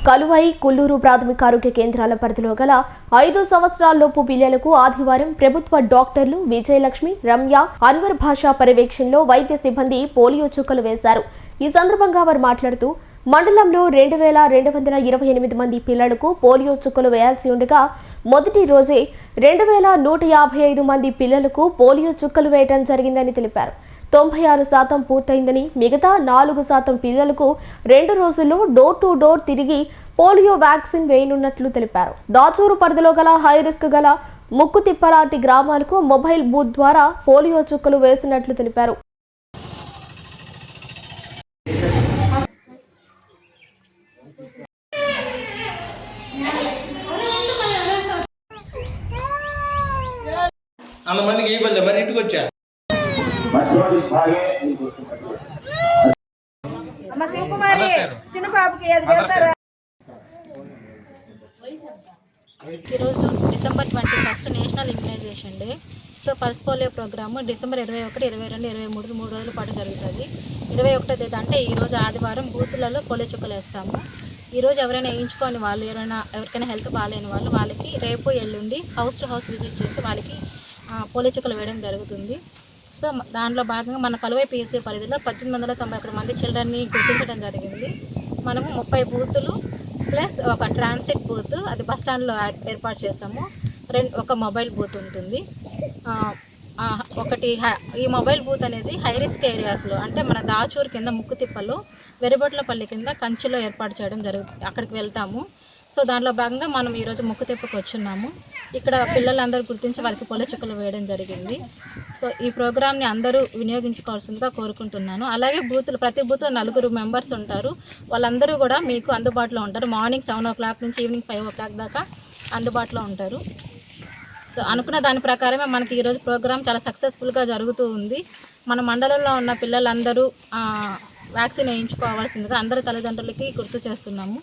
కలువై కుల్లూరు ప్రాథమిక ఆరోగ్య కేంద్రాల పరిధిలో గల 5 సంవత్సరాలలోపు పిల్లలకు ఆదివారం ప్రభుత్వ డాక్టర్లు విజయలక్ష్మి, రమ్య, అన్వర్ భాషా పర్యవేక్షణలో వైద్య సిబ్బంది పోలియో చుక్కలు వేశారు. ఈ సందర్భంగా వారు మాట్లాడుతూ మండలంలో 2228 మంది పిల్లలకు పోలియో చుక్కలు వేయాల్సి ఉండగా మొదటి రోజే 2155 మంది పిల్లలకు పోలియో చుక్కలు వేయడం జరిగిందని తెలిపారు. 96% పూర్తయిందని, మిగతా 4% పిల్లలకు 2 రోజుల్లో డోర్ టు డోర్ తిరిగి పోలియో వ్యాక్సిన్ వేయనున్నట్లు తెలిపారు. దాచూరు పరిధిలో గల హై రిస్క్ గల ముక్కుతిప్పలాంటి గ్రామాలకు మొబైల్ బూత్ ద్వారా పోలియో చుక్కలు వేసినట్లు తెలిపారు. అంతమందికి ఏ పల్లె మరి ఇంటికి వచ్చా ఈరోజు December 21 national immunisation day. So pulse polio programme December 21, 22, 23 3 రోజుల పాటు జరుగుతుంది. 21వ తేదీ అంటే ఈరోజు ఆదివారం బూతులలో పోలియో చుక్కలు వేస్తాము. ఈరోజు ఎవరైనా వేయించుకోని వాళ్ళు, ఎవరికైనా హెల్త్ బాగాలేని వాళ్ళకి రేపు ఎల్లుండి హౌస్ టు హౌస్ విజిట్ చేసి వాళ్ళకి పోలియో చుక్కలు వేయడం జరుగుతుంది. సో దాంట్లో భాగంగా మన కలువై పిఎస్సి పరిధిలో 1891 మంది చిల్డ్రన్ని గుర్తించడం జరిగింది. మనము 30 బూతులు ప్లస్ ఒక ట్రాన్సిట్ బూత్, అది బస్ స్టాండ్లో ఏర్పాటు చేసాము. ఒక మొబైల్ బూత్ ఉంటుంది. ఈ మొబైల్ బూత్ అనేది హై రిస్క్ ఏరియాస్లో, అంటే మన దాచూరు కింద ముక్కుతిప్పలో, వెరిబొట్లపల్లి కింద కంచిలో ఏర్పాటు చేయడం జరుగుతుంది. అక్కడికి వెళ్తాము. సో దాంట్లో భాగంగా మనం ఈరోజు ముక్కుతిప్పకు వచ్చున్నాము. ఇక్కడ పిల్లలందరూ గుర్తించి వారికి పోలియో చుక్కలు వేయడం జరిగింది. సో ఈ ప్రోగ్రామ్ని అందరూ వినియోగించుకోవాల్సిందిగా కోరుకుంటున్నాను. అలాగే ప్రతి బూత్లో 4 మెంబర్స్ ఉంటారు. వాళ్ళందరూ కూడా మీకు అందుబాటులో ఉంటారు. మార్నింగ్ 7 o'clock నుంచి ఈవినింగ్ 5 o'clock దాకా అందుబాటులో ఉంటారు. సో అనుకున్న దాని ప్రకారమే మనకి ఈరోజు ప్రోగ్రామ్ చాలా సక్సెస్ఫుల్గా జరుగుతూ ఉంది. మన మండలంలో ఉన్న పిల్లలందరూ వ్యాక్సిన్ వేయించుకోవాల్సిందిగా అందరు తల్లిదండ్రులకి గుర్తు చేస్తున్నాము.